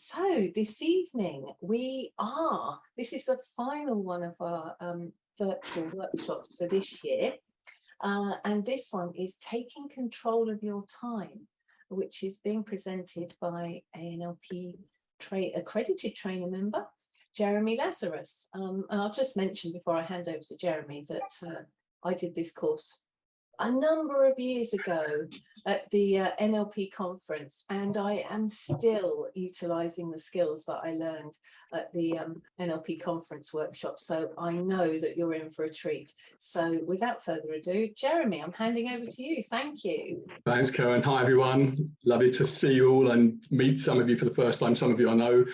So this evening this is the final one of our virtual workshops for this year. And this one is taking control of your time, which is being presented by ANLP accredited trainer member, Jeremy Lazarus. And I'll just mention before I hand over to Jeremy that I did this course a number of years ago at the NLP conference, and I am still utilising the skills that I learned at the NLP conference workshop. So I know that you're in for a treat. So without further ado, Jeremy, I'm handing over to you. Thank you. Thanks, Karen. Hi, everyone. Lovely to see you all and meet some of you for the first time. Some of you I know.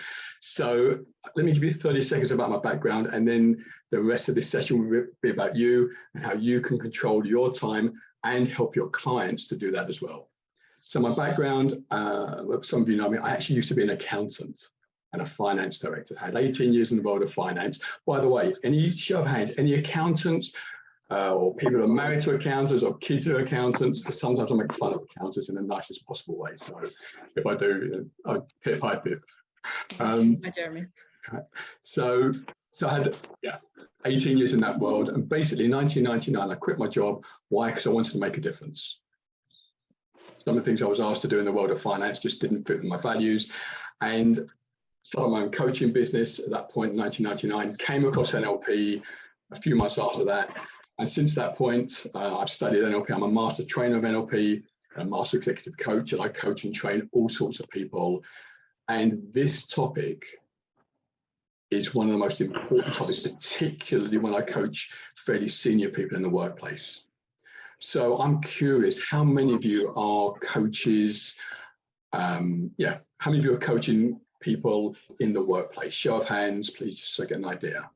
So let me give you 30 seconds about my background, and then the rest of this session will be about you and how you can control your time and help your clients to do that as well. So my background, some of you know me, I actually used to be an accountant and a finance director. I had 18 years in the world of finance. By the way, any show of hands, any accountants or people who are married to accountants or kids who are accountants? Because sometimes I make fun of accountants in the nicest possible way. So if I do, I pip, I pip. Hi, Jeremy. So I had 18 years in that world, and basically in 1999 I quit my job. Why? Because I wanted to make a difference. Some of the things I was asked to do in the world of finance just didn't fit with my values, and started my own coaching business at that point in 1999. Came across NLP a few months after that, and since that point I've studied NLP. I'm a master trainer of NLP, a master executive coach, and I coach and train all sorts of people. And this topic is one of the most important topics, particularly when I coach fairly senior people in the workplace. So I'm curious, how many of you are coaches? How many of you are coaching people in the workplace? Show of hands, please, just so I get an idea.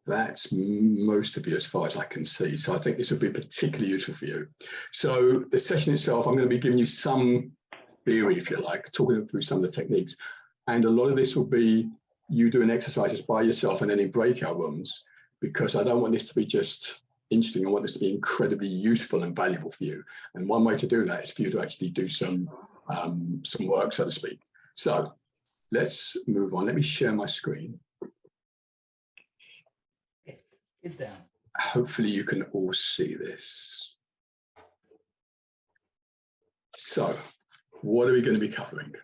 That's most of you as far as I can see. So I think this will be particularly useful for you. So the session itself, I'm going to be giving you some theory, if you like, talking through some of the techniques. And a lot of this will be you doing exercises by yourself and then in breakout rooms, because I don't want this to be just interesting. I want this to be incredibly useful and valuable for you. And one way to do that is for you to actually do some work, so to speak. So let's move on. Let me share my screen. Get down. Hopefully you can all see this. So what are we going to be covering?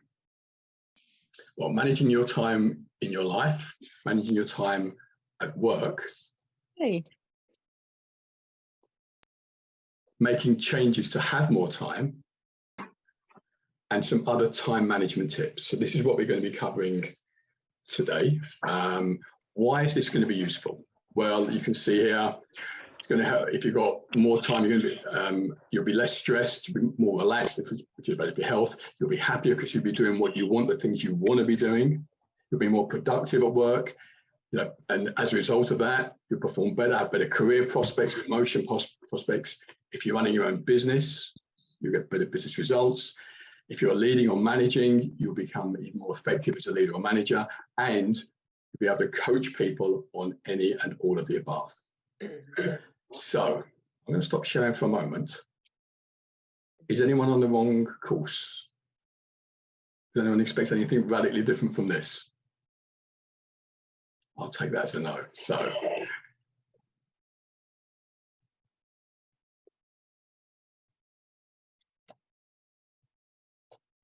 Well, managing your time in your life, managing your time at work, making changes to have more time, and some other time management tips. So this is what we're going to be covering today. Why is this going to be useful? Well, you can see here, it's going to help. If you've got more time, you'll be less stressed, you'll be more relaxed, which is better for your health. You'll be happier because you'll be doing what you want, the things you want to be doing. You'll be more productive at work. And as a result of that, you'll perform better, have better career prospects, promotion prospects. If you're running your own business, you get better business results. If you're leading or managing, you'll become even more effective as a leader or manager, and you'll be able to coach people on any and all of the above. So I'm going to stop sharing for a moment. Is anyone on the wrong course? Does anyone expect anything radically different from this? I'll take that as a no.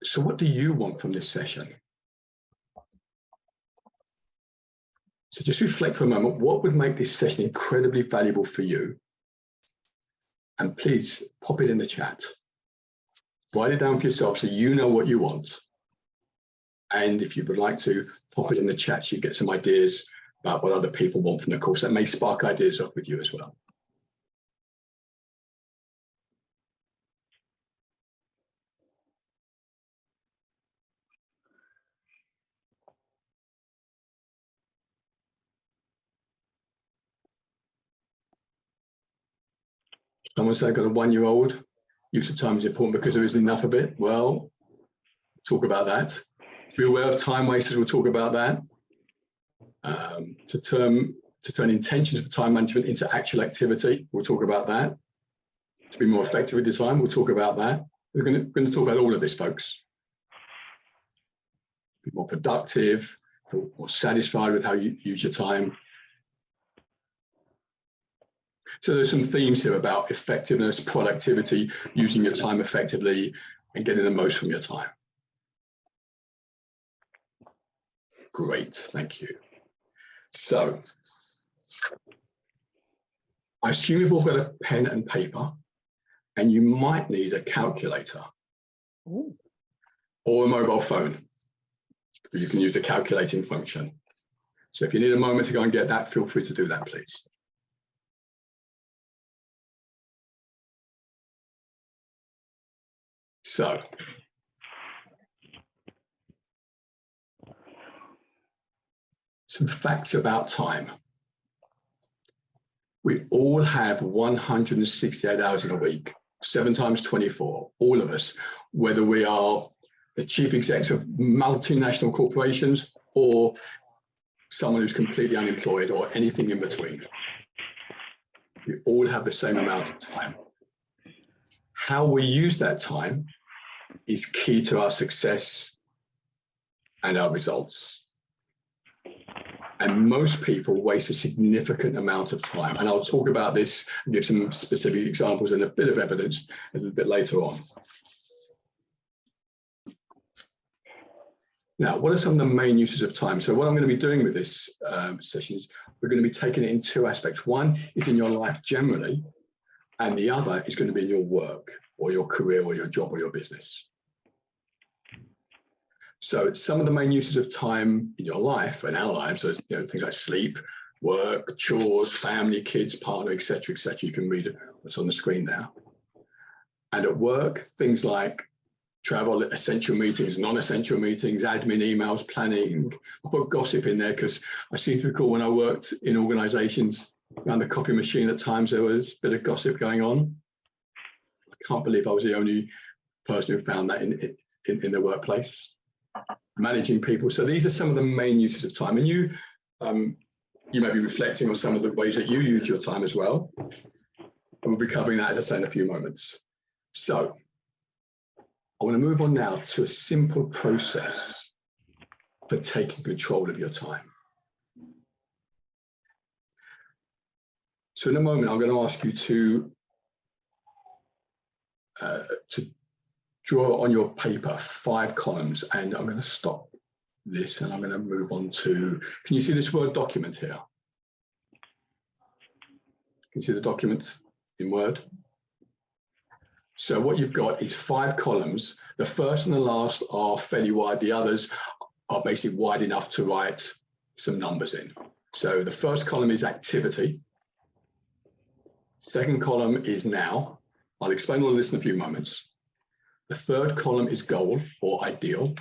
So what do you want from this session? So just reflect for a moment, what would make this session incredibly valuable for you? And please pop it in the chat. Write it down for yourself so you know what you want. And if you would like to, pop it in the chat so you get some ideas about what other people want from the course. That may spark ideas off with you as well. Someone said, I've got a 1-year-old. Use of time is important because there isn't enough of it. Well, talk about that. Be aware of time wasters, we'll talk about that. To turn intentions for time management into actual activity, we'll talk about that. To be more effective with your time, we'll talk about that. We're going to talk about all of this, folks. be more productive, feel more satisfied with how you use your time. So there's some themes here about effectiveness, productivity, using your time effectively, and getting the most from your time. Great, thank you. So I assume you've all got a pen and paper, and you might need a calculator. Ooh. Or a mobile phone. You can use the calculating function. So if you need a moment to go and get that, feel free to do that, please. So, some facts about time. We all have 168 hours in a week, 7 times 24, all of us, whether we are the chief execs of multinational corporations or someone who's completely unemployed or anything in between. We all have the same amount of time. How we use that time is key to our success and our results. And most people waste a significant amount of time. And I'll talk about this and give some specific examples and a bit of evidence a little bit later on. Now, what are some of the main uses of time? So what I'm going to be doing with this session is we're going to be taking it in 2 aspects. One is in your life generally, and the other is going to be in your work or your career or your job or your business. So some of the main uses of time in your life and our lives are, things like sleep, work, chores, family, kids, partner, etc., etc. You can read what's on the screen now. And at work, things like travel, essential meetings, non-essential meetings, admin emails, planning. I put gossip in there because I seem to recall when I worked in organizations around the coffee machine at times, there was a bit of gossip going on. I can't believe I was the only person who found that in the workplace. Managing people. So these are some of the main uses of time. And you may be reflecting on some of the ways that you use your time as well. And we'll be covering that, as I say, in a few moments. So I want to move on now to a simple process for taking control of your time. So in a moment, I'm going to ask you to draw on your paper 5 columns, and I'm going to stop this and I'm going to move on to, can you see this Word document here? Can you see the document in Word? So what you've got is 5 columns. The first and the last are fairly wide. The others are basically wide enough to write some numbers in. So the first column is activity. Second column is now. I'll explain all of this in a few moments. The third column is goal or ideal.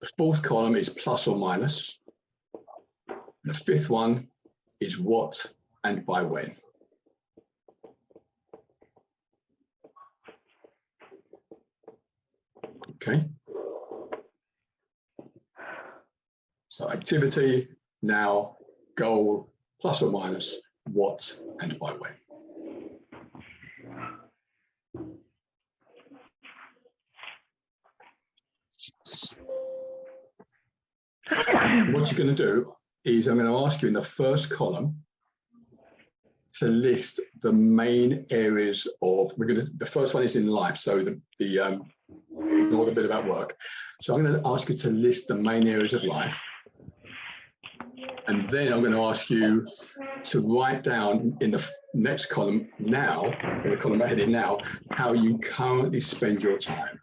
The fourth column is plus or minus. The fifth one is what and by when. Okay. So activity, now, goal, plus or minus, what and by when. What you're going to do is I'm going to ask you in the first column to list the main areas of, the first one is in life, so ignore the bit about work. So I'm going to ask you to list the main areas of life. And then I'm going to ask you to write down in the next column now, in the column headed now, how you currently spend your time.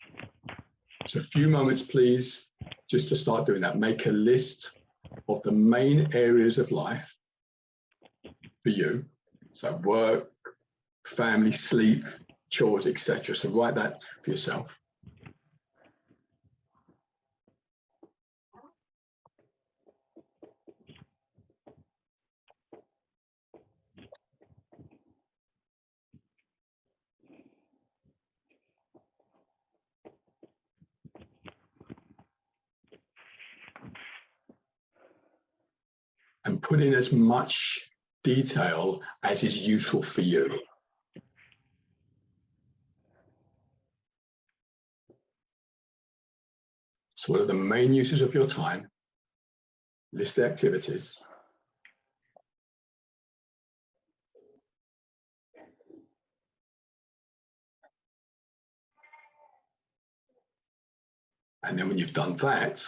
So a few moments, please, just to start doing that. Make a list of the main areas of life for you. So work, family, sleep, chores, etc. So write that for yourself. And put in as much detail as is useful for you. So what are the main uses of your time? List the activities. And then when you've done that,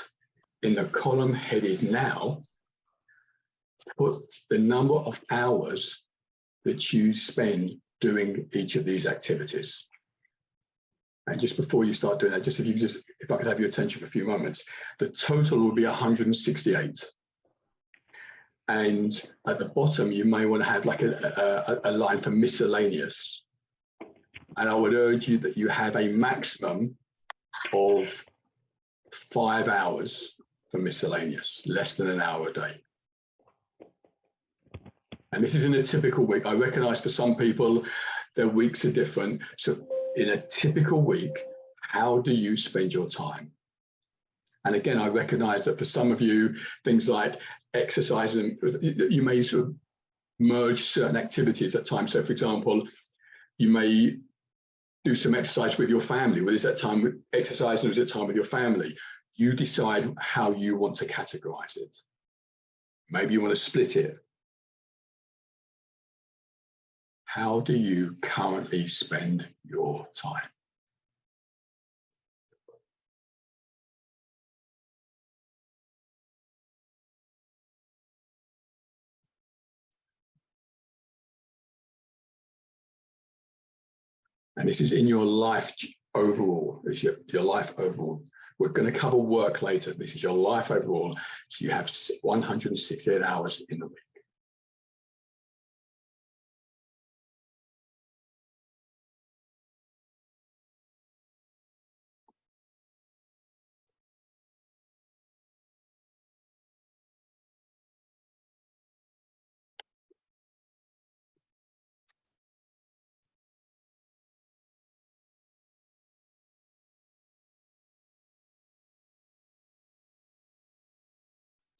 in the column headed now, put the number of hours that you spend doing each of these activities. And just before you start doing that, if I could have your attention for a few moments, the total will be 168. And at the bottom, you may want to have like a line for miscellaneous. And I would urge you that you have a maximum of 5 hours for miscellaneous, less than an hour a day. And this is in a typical week. I recognize for some people, their weeks are different. So in a typical week, how do you spend your time? And again, I recognize that for some of you, things like exercise, and you may sort of merge certain activities at times. So for example, you may do some exercise with your family. Well, is that time with exercise or is it time with your family? You decide how you want to categorize it. Maybe you want to split it. How do you currently spend your time? And this is in your life overall. It's your life overall. We're going to cover work later. This is your life overall. So you have 168 hours in the week.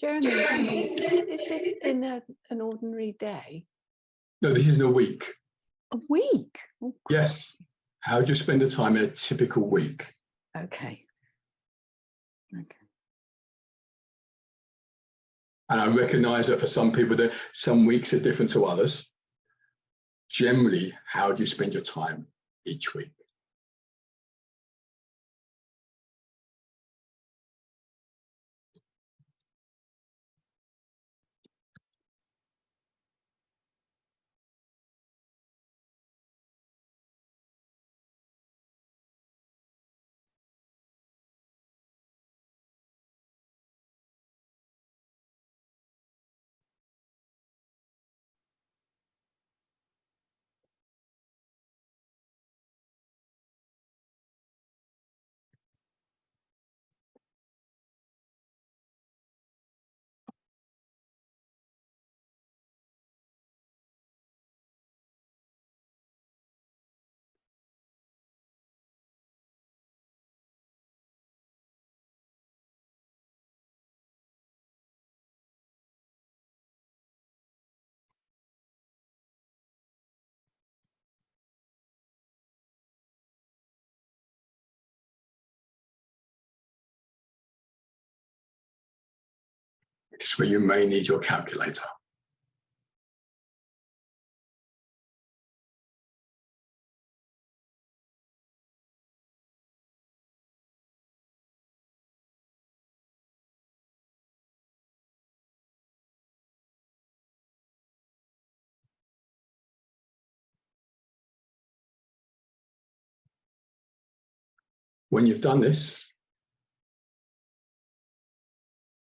Jeremy, is this in an ordinary day? No, this is in a week. A week? Oh, Yes. How do you spend the time in a typical week? okay. Okay. And I recognize that for some people, that some weeks are different to others. Generally, how do you spend your time each week? This is where you may need your calculator. When you've done this,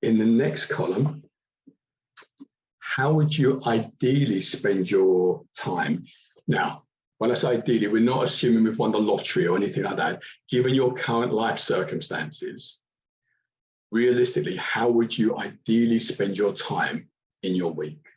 in the next column, how would you ideally spend your time? Now, when I say ideally, we're not assuming we've won the lottery or anything like that. Given your current life circumstances, realistically, how would you ideally spend your time in your week?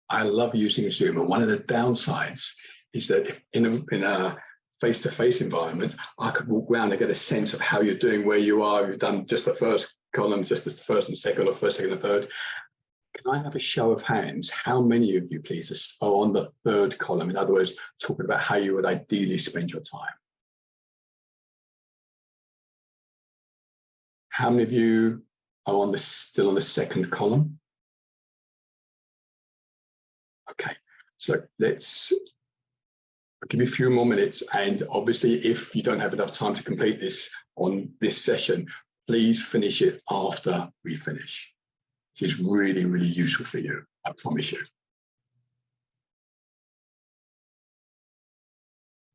I love using Zoom, and one of the downsides is that if in a face-to-face environment, I could walk around and get a sense of how you're doing, where you are. You've done just the first column, just as the first and second, or first, second, and third. Can I have a show of hands? How many of you, please, are on the third column? In other words, talking about how you would ideally spend your time. How many of you are still on the second column? Okay, so I'll give you a few more minutes, and obviously if you don't have enough time to complete this on this session, please finish it after we finish. It's really, really useful for you, I promise you.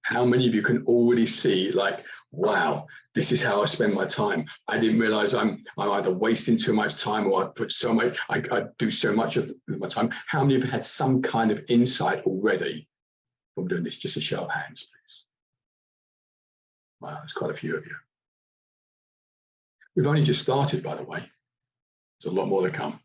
How many of you can already see, like, wow, this is how I spend my time. I didn't realize I'm either wasting too much time, or I do so much of my time. How many of you had some kind of insight already from doing this? Just a show of hands, please. Wow, there's quite a few of you. We've only just started, by the way. There's a lot more to come.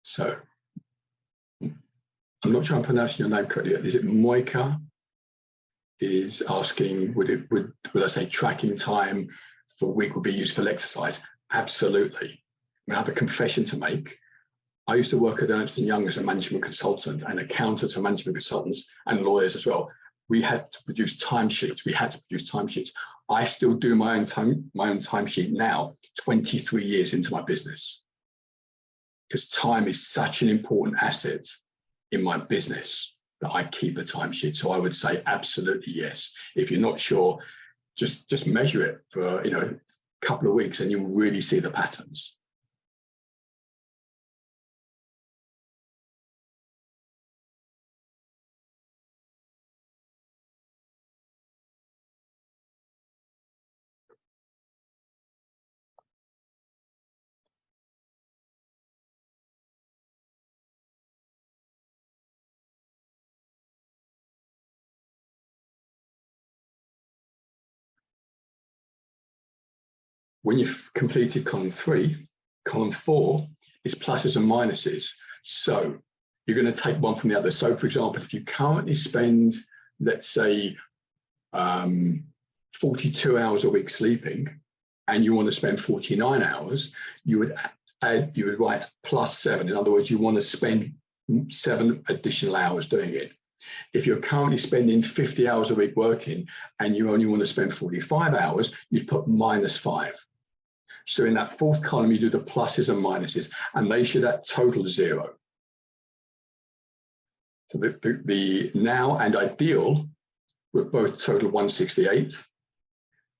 So, I'm not sure I'm pronouncing your name correctly. Is it Moika? Is asking, would I say tracking time for a week would be useful exercise? Absolutely. I have a confession to make. I used to work at Ernst & Young as a management consultant, and accountants and management consultants and lawyers as well. We had to produce timesheets. I still do my own timesheet now, 23 years into my business, because time is such an important asset in my business that I keep a timesheet. So I would say absolutely yes. If you're not sure, just measure it for a couple of weeks, and you'll really see the patterns. When you've completed column 3, column 4 is pluses and minuses. So you're going to take one from the other. So for example, if you currently spend, let's say, 42 hours a week sleeping, and you want to spend 49 hours, you would write +7. In other words, you want to spend 7 additional hours doing it. If you're currently spending 50 hours a week working, and you only want to spend 45 hours, you'd put -5. So in that fourth column, you do the pluses and minuses, and they should total 0. So the now and ideal would both total 168,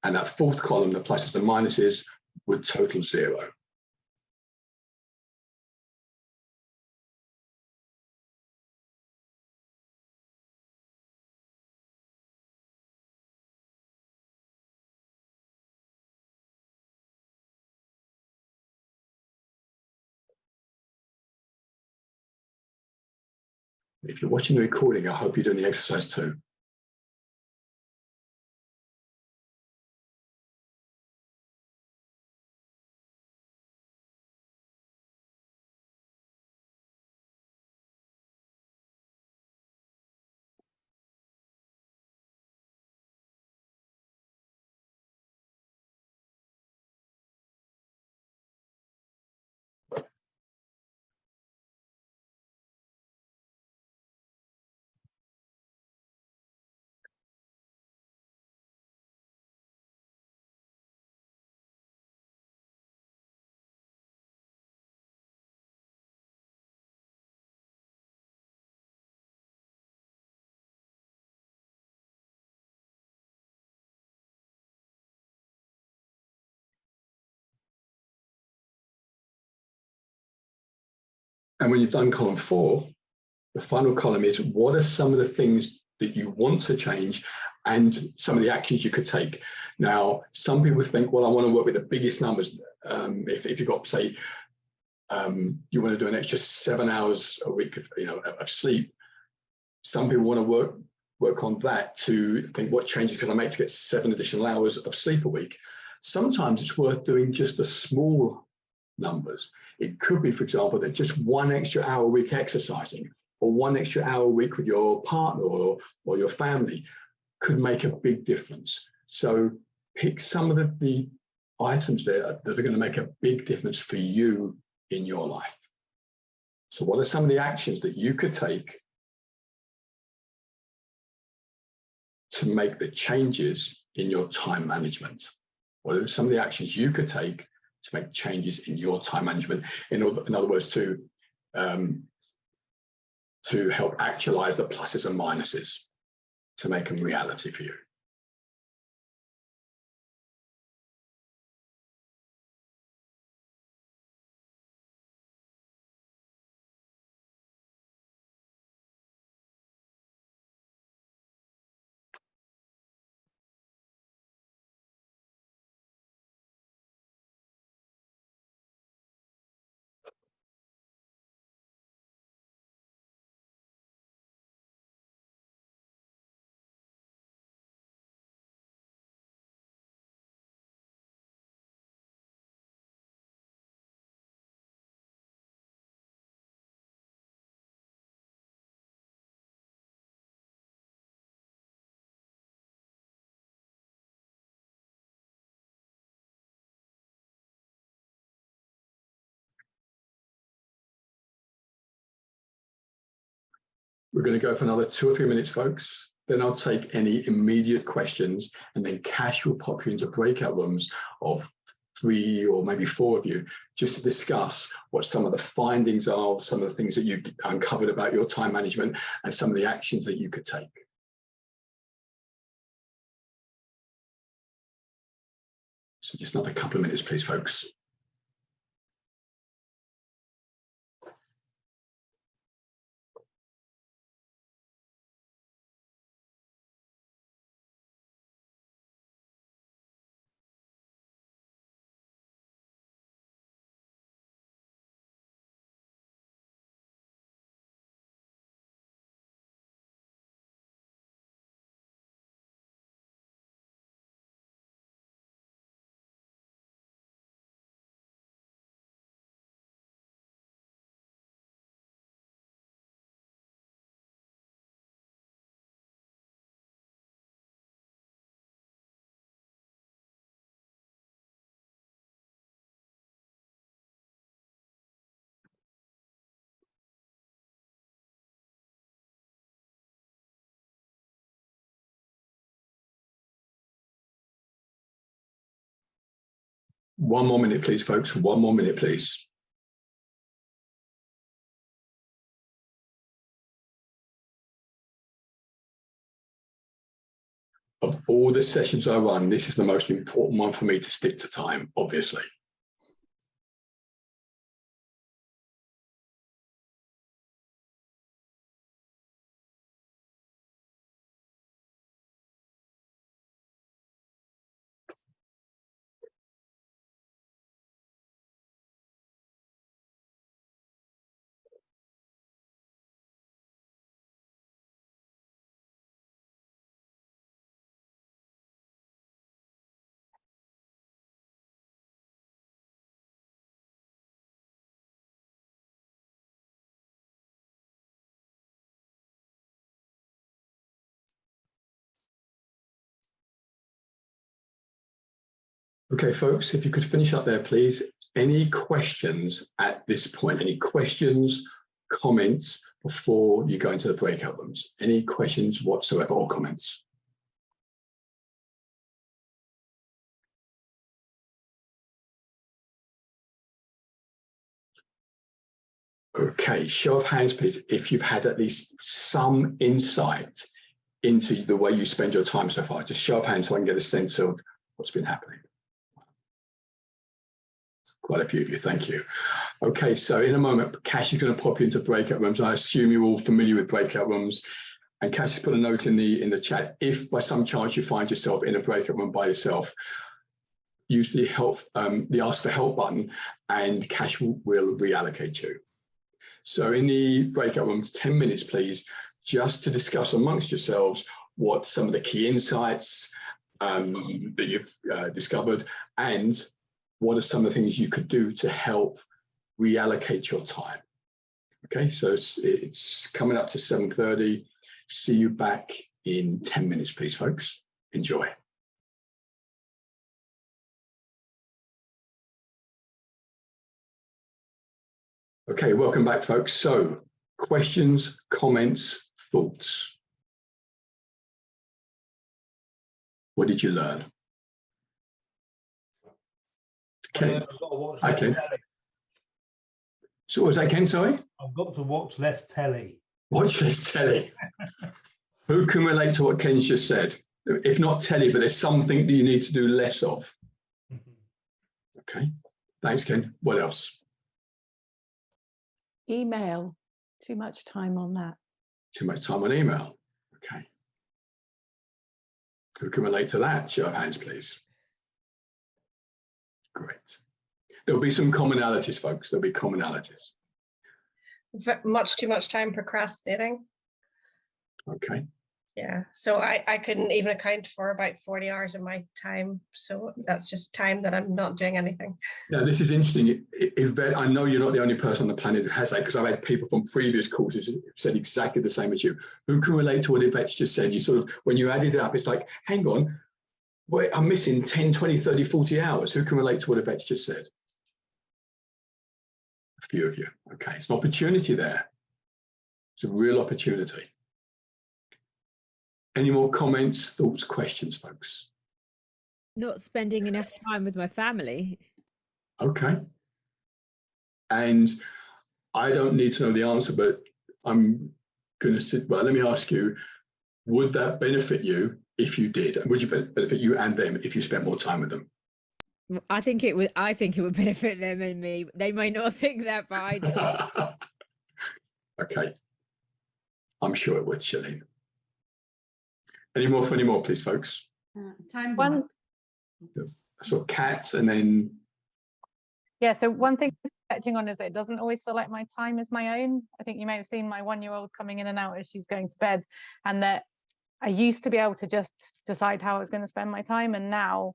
and that fourth column, the pluses and minuses, would total 0. If you're watching the recording, I hope you're doing the exercise too. And when you've done column 4, the final column is, what are some of the things that you want to change and some of the actions you could take? Now, some people think, well, I want to work with the biggest numbers. If you've got, say, you want to do an extra 7 hours a week of sleep. Some people want to work work on that to think, what changes can I make to get 7 additional hours of sleep a week? Sometimes it's worth doing just the small numbers. It could be, for example, that just 1 extra hour a week exercising, or 1 extra hour a week with your partner or your family could make a big difference. So pick some of the items there that are going to make a big difference for you in your life. So what are some of the actions that you could take to make the changes in your time management? What are some of the actions you could take to make changes in your time management? In other words, to help actualize the pluses and minuses, to make them reality for you. We're going to go for another 2 or 3 minutes, folks. Then I'll take any immediate questions, and then Cash will pop you into breakout rooms of 3 or maybe 4 of you, just to discuss what some of the findings are, some of the things that you uncovered about your time management, and some of the actions that you could take. So just another couple of minutes, please, folks. One more minute, please, folks. 1 more minute, please. Of all the sessions I run, this is the most important one for me to stick to time, obviously. Okay, folks, if you could finish up there, please. Any questions at this point? Any questions, comments before you go into the breakout rooms? Any questions whatsoever or comments? Okay, show of hands, please, if you've had at least some insight into the way you spend your time so far. Just show of hands so I can get a sense of what's been happening. Quite a few of you, thank you. Okay, so in a moment, Cash is going to pop you into breakout rooms. I assume you're all familiar with breakout rooms. And Cash has put a note in the chat. If by some chance you find yourself in a breakout room by yourself, use the ask for help button, and Cash will reallocate you. So in the breakout rooms, 10 minutes, please, just to discuss amongst yourselves what some of the key insights that you've discovered, and what are some of the things you could do to help reallocate your time. Okay, so it's coming up to 7:30. See you back in 10 minutes, please, folks. Enjoy. Okay, welcome back, folks. So, questions, comments, thoughts. What did you learn? Ken. Hi, Ken. So what was that, Ken? Sorry? I've got to watch less telly. Watch less telly. Who can relate to what Ken's just said? If not telly, but there's something that you need to do less of. Okay. Thanks, Ken. What else? Email. Too much time on that. Too much time on email. Okay. Who can relate to that? Show of hands, please. Great. There'll be some commonalities, folks. There'll be commonalities. Much too much time procrastinating. Okay. Yeah, so I couldn't even account for about 40 hours of my time. So that's just time that I'm not doing anything. Now, this is interesting. I know you're not the only person on the planet who has that, because I've had people from previous courses who said exactly the same as you. Who can relate to what Yvette's just said? You sort of, when you added it up, it's like, hang on, wait, I'm missing 10, 20, 30, 40 hours. Who can relate to what Yvette's just said? A few of you. Okay, it's an opportunity there. It's a real opportunity. Any more comments, thoughts, questions, folks? Not spending enough time with my family. Okay. And I don't need to know the answer, but I'm going to sit. Well, let me ask you, would that benefit you if you did? And would you benefit you and them if you spent more time with them? I think it would benefit them and me. They may not think that, but I do. Okay. I'm sure it would, Shalene. Any more, please, folks? Time One- block. Sort of cats, and then Yeah, so one thing touching on is that it doesn't always feel like my time is my own. I think you may have seen my 1-year-old coming in and out as she's going to bed, and that I used to be able to just decide how I was going to spend my time, and now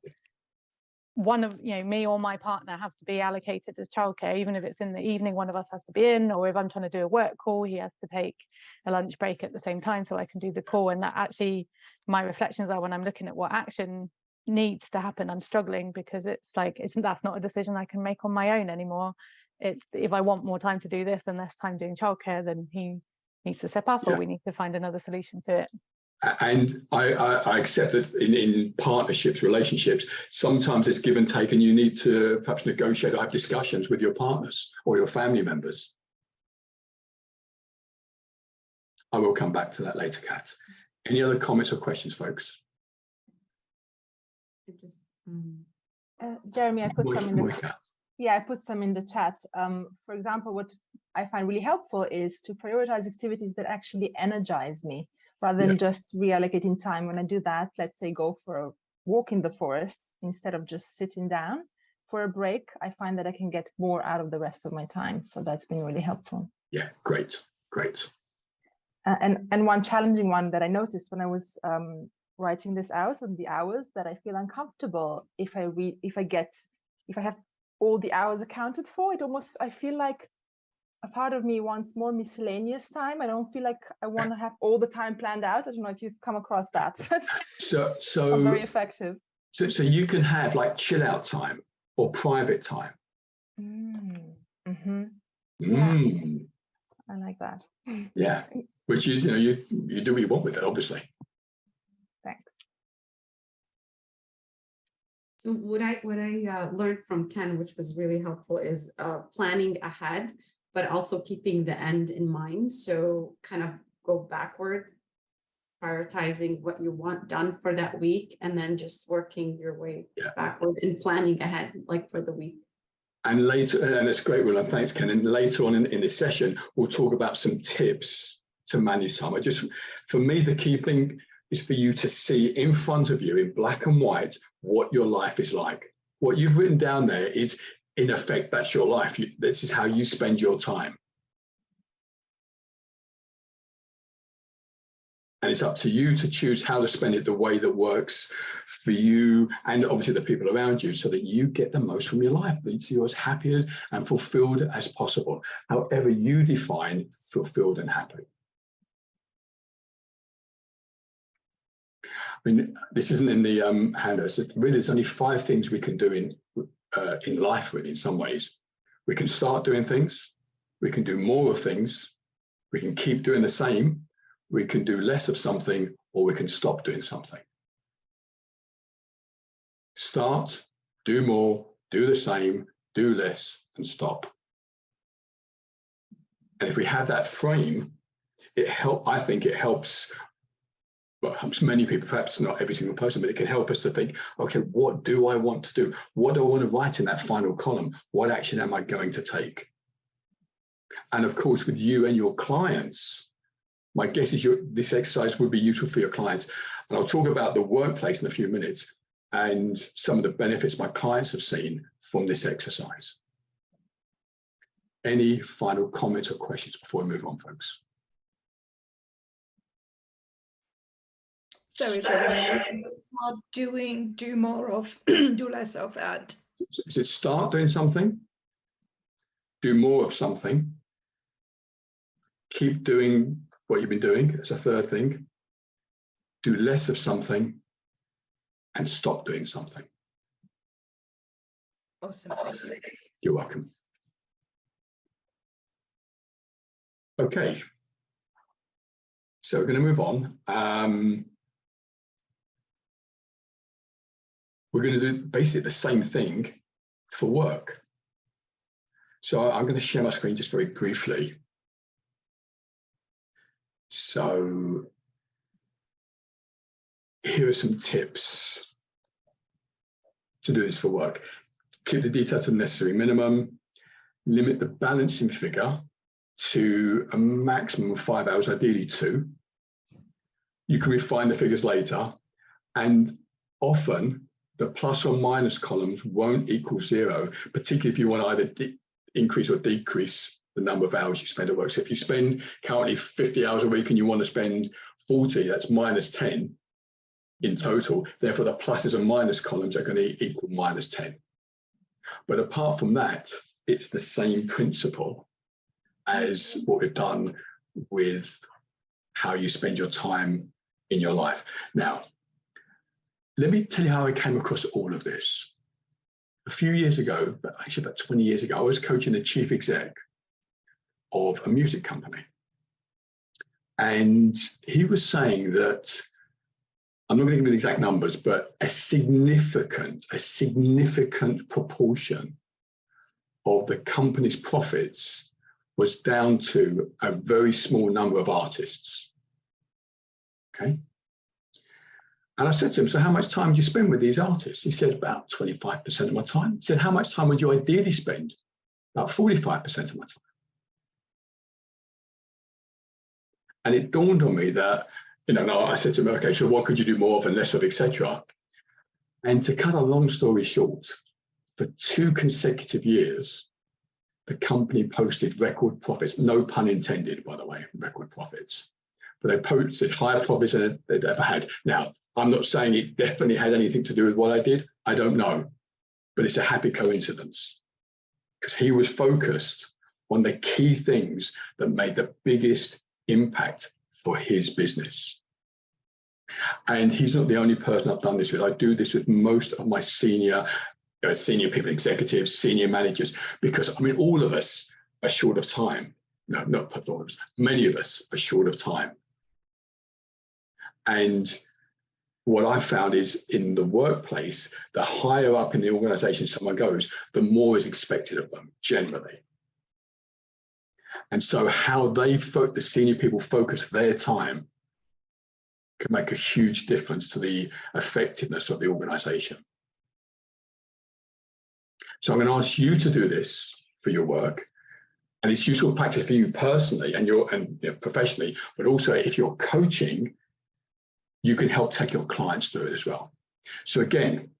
one of me or my partner have to be allocated as childcare. Even if it's in the evening, one of us has to be in, or if I'm trying to do a work call, he has to take a lunch break at the same time so I can do the call. And that actually, my reflections are, when I'm looking at what action needs to happen, I'm struggling, because it's like that's not a decision I can make on my own anymore. It's, if I want more time to do this and less time doing childcare, then he needs to step up, or we need to find another solution to it. and I accept that in partnerships, relationships, sometimes it's give and take, and you need to perhaps negotiate or have discussions with your partners or your family members. I will come back to that later, Kat. Any other comments or questions, folks? Jeremy, I put some in the Voice, Kat. I put some in the chat. For example, what I find really helpful is to prioritize activities that actually energize me, rather than just reallocating time. When I do that, let's say go for a walk in the forest instead of just sitting down for a break, I find that I can get more out of the rest of my time. So that's been really helpful. Yeah, great. And one challenging one that I noticed when I was writing this out on the hours, that I feel uncomfortable if I have all the hours accounted for. I feel like a part of me wants more miscellaneous time. I don't feel like I want to have all the time planned out. I don't know if you've come across that, but So not very effective. So you can have like chill out time or private time. Mm-hmm. I like that. Yeah, which is, you do what you want with it, obviously. Thanks. So what I learned from Ken, which was really helpful, is planning ahead, but also keeping the end in mind. So kind of go backward, prioritizing what you want done for that week, and then just working your way backward and planning ahead, like for the week. And later, and it's great, Will, and thanks, Ken. And later on in this session, we'll talk about some tips to manage time. For me, the key thing is for you to see in front of you in black and white what your life is like. What you've written down there is, in effect, that's your life. This is how you spend your time. And it's up to you to choose how to spend it the way that works for you and obviously the people around you, so that you get the most from your life, that you're as happy and fulfilled as possible, however you define fulfilled and happy. I mean, this isn't in the handouts. Really, there's only 5 things we can do in life, really, in some ways. We can start doing things, we can do more of things, we can keep doing the same, we can do less of something, or we can stop doing something. Start, do more, do the same, do less, and stop. And if we have that frame, I think it helps, well, helps many people, perhaps not every single person, but it can help us to think, okay, what do I want to do? What do I want to write in that final column? What action am I going to take? And of course, with you and your clients, my guess is this exercise would be useful for your clients. And I'll talk about the workplace in a few minutes and some of the benefits my clients have seen from this exercise. Any final comments or questions before we move on, folks? So if not doing, do more of, do less of, and. Is it start doing something, do more of something, keep doing what you've been doing, that's a third thing, do less of something, and stop doing something. Awesome. You're welcome. Okay, so we're going to move on. We're going to do basically the same thing for work. So I'm going to share my screen just very briefly. So here are some tips to do this for work. Keep the detail to the necessary minimum. Limit the balancing figure to a maximum of 5 hours, ideally 2. You can refine the figures later. And often the plus or minus columns won't equal 0, particularly if you want to either increase or decrease the number of hours you spend at work. So if you spend currently 50 hours a week and you want to spend 40, that's minus 10 in total. Therefore, the pluses and minus columns are going to equal minus 10. But apart from that, it's the same principle as what we've done with how you spend your time in your life. Now, let me tell you how I came across all of this. A few years ago, but actually about 20 years ago, I was coaching the chief exec of a music company. And he was saying that, I'm not going to give you the exact numbers, but a significant proportion of the company's profits was down to a very small number of artists. Okay. And I said to him, so how much time do you spend with these artists? He said, about 25% of my time. He said, how much time would you ideally spend? About 45% of my time. And it dawned on me that, I said to him, okay, so what could you do more of and less of, etc. And to cut a long story short, for 2 consecutive years, the company posted record profits, no pun intended, by the way, record profits. But they posted higher profits than they'd ever had. Now, I'm not saying it definitely had anything to do with what I did. I don't know, but it's a happy coincidence because he was focused on the key things that made the biggest impact for his business. And he's not the only person I've done this with. I do this with most of my senior people, executives, senior managers, because all of us are short of time. No, not all of us. Many of us are short of time. And what I found is in the workplace, the higher up in the organization someone goes, the more is expected of them, generally. And so how the senior people focus their time can make a huge difference to the effectiveness of the organization. So I'm going to ask you to do this for your work. And it's useful practice for you personally and professionally, but also if you're coaching, you can help take your clients through it as well. So again,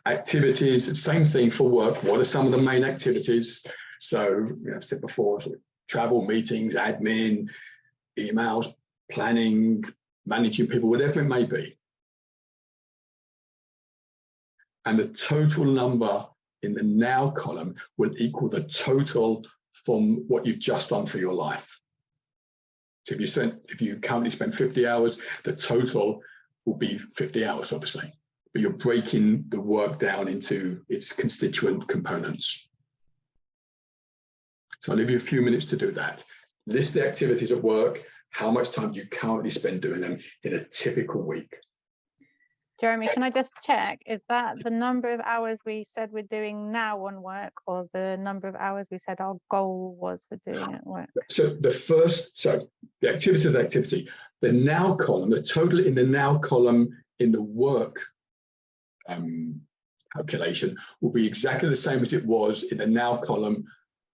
activities, same thing for work. What are some of the main activities? So I've said before, travel, meetings, admin, emails, planning, managing people, whatever it may be. And the total number in the now column will equal the total from what you've just done for your life. So if you currently spend 50 hours, the total will be 50 hours, obviously. But you're breaking the work down into its constituent components. So I'll leave you a few minutes to do that. List the activities at work. How much time do you currently spend doing them in a typical week? Jeremy, can I just check, is that the number of hours we said we're doing now on work, or the number of hours we said our goal was for doing at work? So the activity is activity. The now column, the total in the now column in the work calculation will be exactly the same as it was in the now column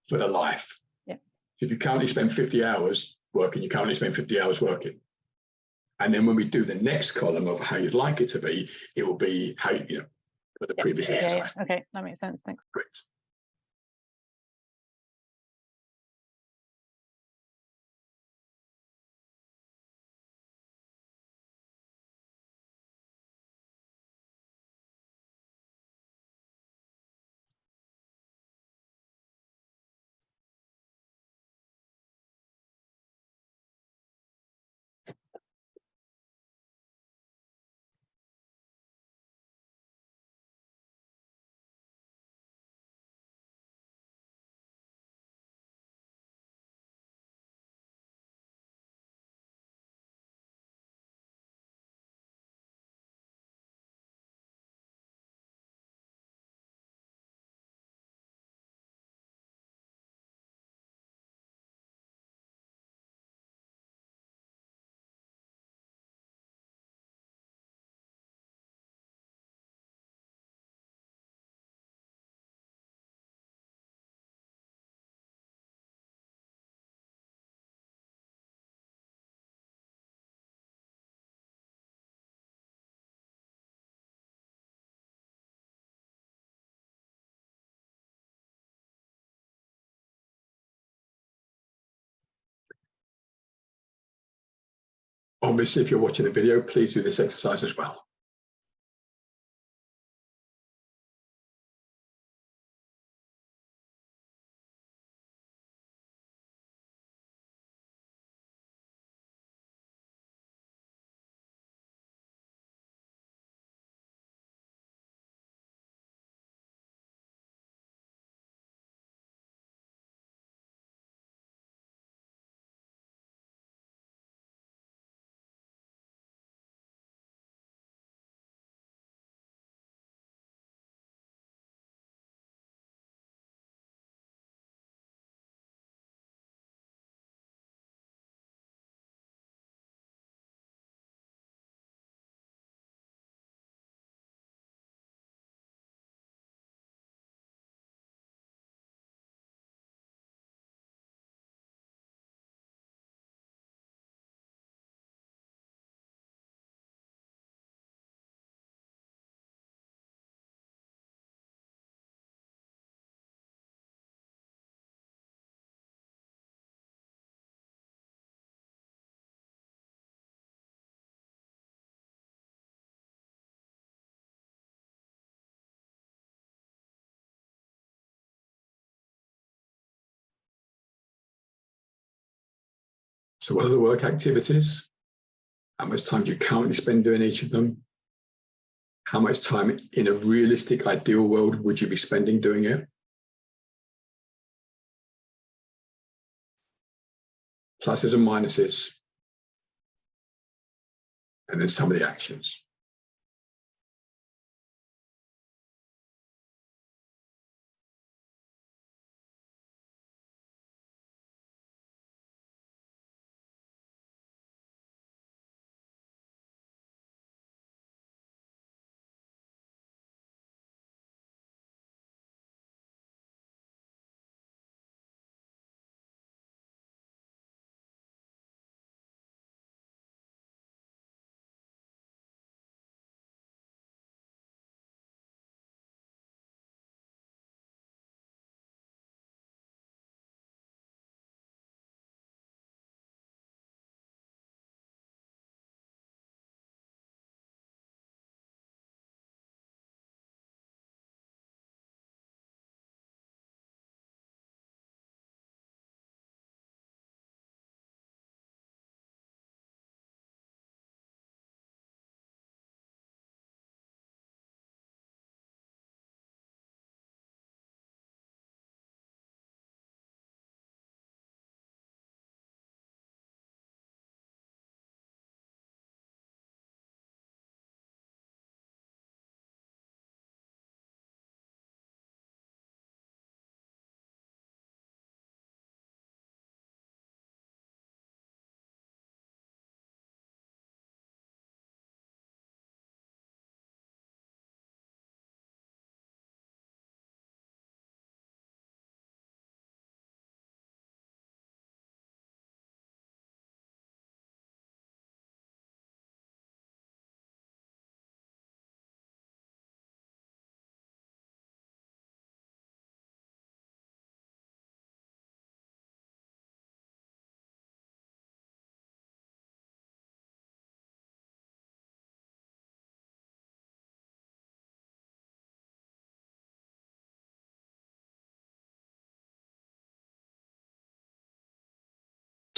for the life. Yeah. If you currently spend 50 hours working, you currently spend 50 hours working. And then when we do the next column of how you'd like it to be, it will be how for the previous exercise. Yeah. Okay, that makes sense. Thanks. Great. Obviously, if you're watching the video, please do this exercise as well. So what are the work activities? How much time do you currently spend doing each of them? How much time in a realistic, ideal world would you be spending doing it? Pluses and minuses. And then some of the actions.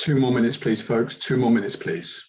2 more minutes, please, folks. 2 more minutes, please.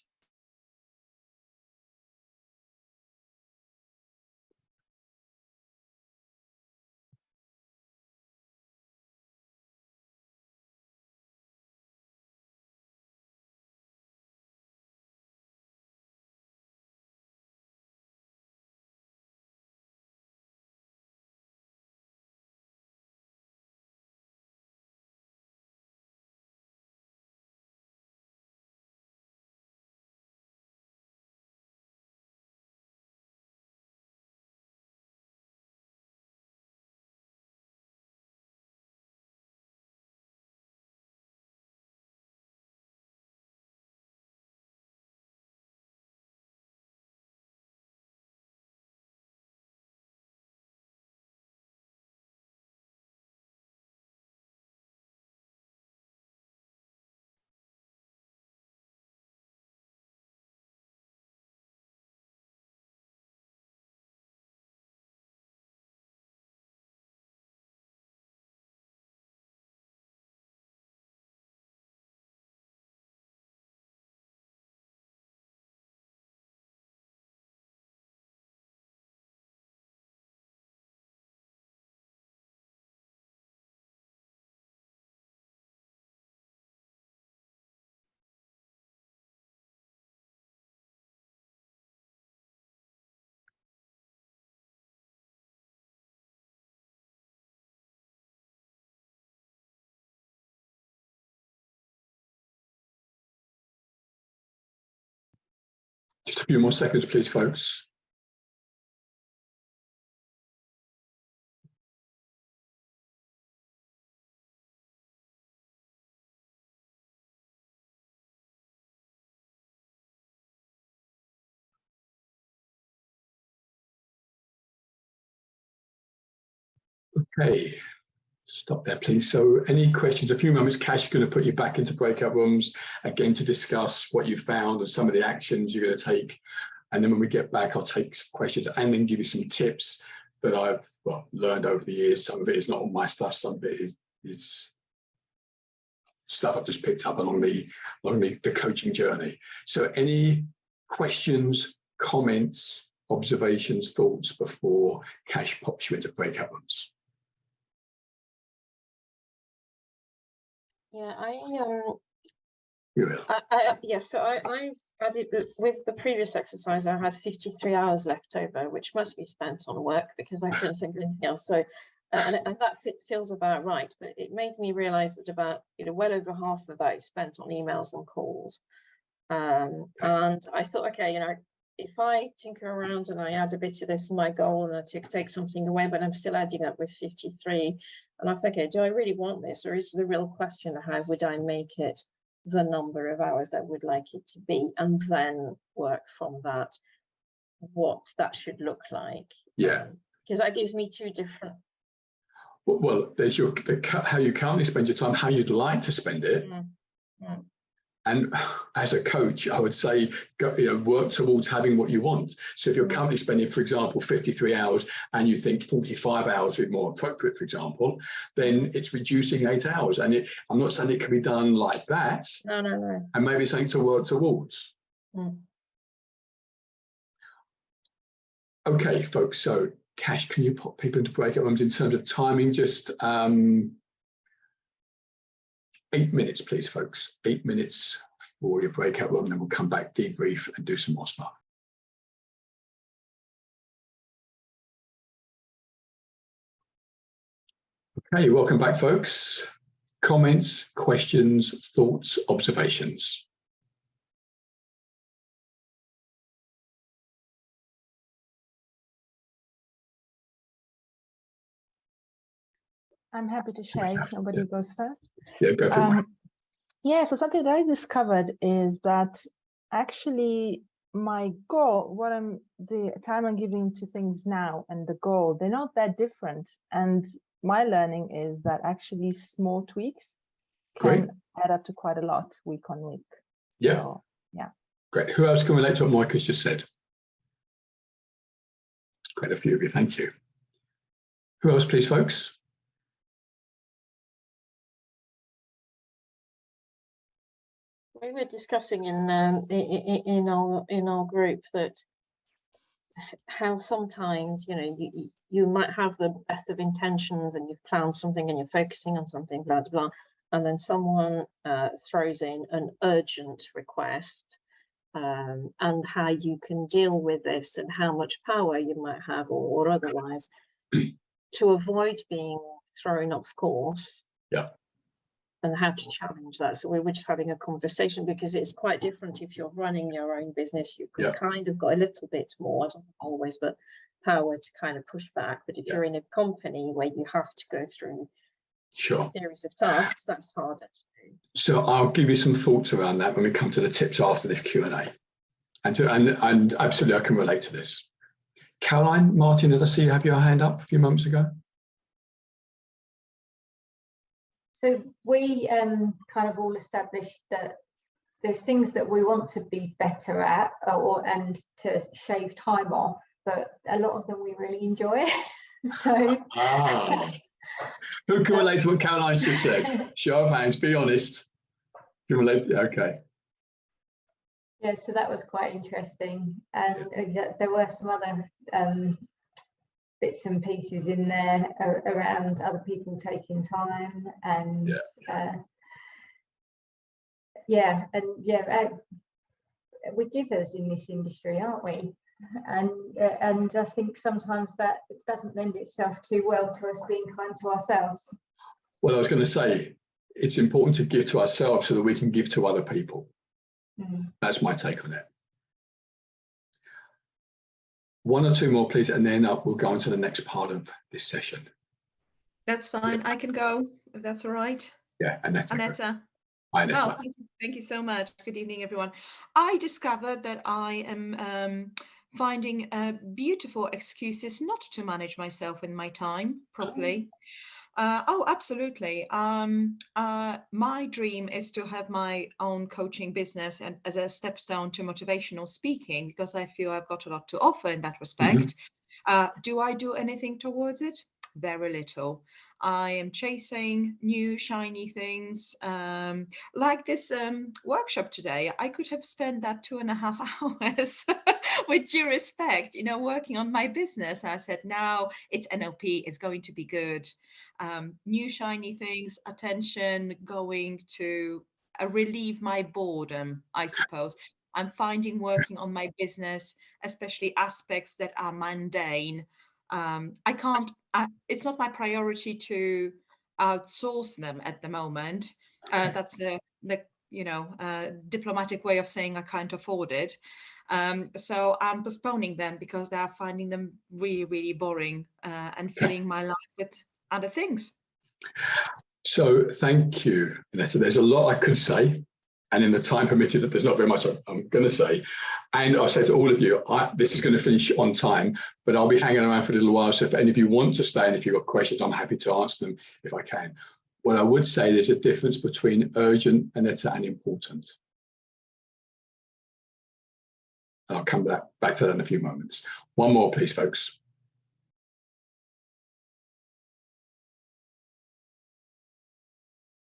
Just a few more seconds, please, folks. Okay, stop there, please. So any questions? A few moments, Cash is going to put you back into breakout rooms again to discuss what you found and some of the actions you're going to take. And then when we get back, I'll take some questions and then give you some tips that I've learned over the years. Some of it is not all my stuff. Some of it is stuff I've just picked up along the coaching journey. So any questions, comments, observations, thoughts before Cash pops you into breakout rooms? Yeah, so I did with the previous exercise. I had 53 hours left over, which must be spent on work because I couldn't think of anything else. So, and that feels about right. But it made me realise that about well over half of that is spent on emails and calls. And I thought, okay, if I tinker around and I add a bit of this in my goal and I take something away, but I'm still adding up with 53. And I thought, okay, do I really want this? Or is the real question, how would I make it the number of hours that I would like it to be? And then work from that, what that should look like. Yeah. Because that gives me two different. Well, there's how you currently spend your time, how you'd like to spend it. And as a coach, I would say, work towards having what you want. So if you're currently spending, for example, 53 hours and you think 45 hours would be more appropriate, for example, then it's reducing 8 hours. And I'm not saying it can be done like that. No. And maybe something to work towards. Okay, folks. So Cash, can you put people into breakout rooms in terms of timing? Just 8 minutes, please, folks. 8 minutes for your breakout room, and then we'll come back, debrief, and do some more stuff. Okay, welcome back, folks. Comments, questions, thoughts, observations. I'm happy to share if nobody goes first. Yeah, go for it. Yeah, so something that I discovered is that actually my goal, the time I'm giving to things now and the goal, they're not that different. And my learning is that actually small tweaks can add up to quite a lot week on week. So, yeah. Great. Who else can relate to what Mike has just said? Quite a few of you, thank you. Who else, please, folks? We were discussing in our group that how sometimes, you know, you might have the best of intentions and you've planned something and you're focusing on something, blah, blah, blah, and then someone throws in an urgent request, and how you can deal with this and how much power you might have or otherwise to avoid being thrown off course. Yeah. And how to challenge that. So we were just having a conversation, because it's quite different if you're running your own business. You've kind of got a little bit more, not always, but power to kind of push back. But if you're in a company where you have to go through a series of tasks, that's harder to do. So I'll give you some thoughts around that when we come to the tips after this Q&A. And absolutely, I can relate to this. Caroline, Martin, did I see you have your hand up a few moments ago? So we kind of all established that there's things that we want to be better at and to shave time off, but a lot of them we really enjoy. So who can relate to what Caroline's just said? Show of hands, be honest. Can relate? Okay. Yeah, so that was quite interesting, and there were some other bits and pieces in there around other people taking time, and we're givers in this industry, aren't we? And I think sometimes that doesn't lend itself too well to us being kind to ourselves. Well, I was going to say, it's important to give to ourselves so that we can give to other people. That's my take on it. One or two more, please, and then we'll go on to the next part of this session. That's fine. I can go, if that's all right. Yeah, Annetta. Hi, Annetta. Well, thank you so much. Good evening, everyone. I discovered that I am finding beautiful excuses not to manage myself and my time properly. Oh, absolutely. My dream is to have my own coaching business and as a stepstone to motivational speaking, because I feel I've got a lot to offer in that respect. Do I do anything towards it? Very little. I am chasing new shiny things, like this workshop today. I could have spent that 2.5 hours with due respect, you know, working on my business. I said, now it's NLP, it's going to be good. New shiny things, attention going to relieve my boredom, I suppose. I'm finding working on my business, especially aspects that are mundane. I can't, it's not my priority to outsource them at the moment. That's the diplomatic way of saying I can't afford it. So I'm postponing them because they are finding them really, really boring and filling my life with other things. So thank you, Annetta. There's a lot I could say, and in the time permitted, that there's not very much I'm going to say. And I'll say to all of you, this is going to finish on time, but I'll be hanging around for a little while. So if any of you want to stay and if you've got questions, I'm happy to answer them if I can. What I would say, there's a difference between urgent, Annetta, and important. And I'll come back to that in a few moments. One more, please, folks.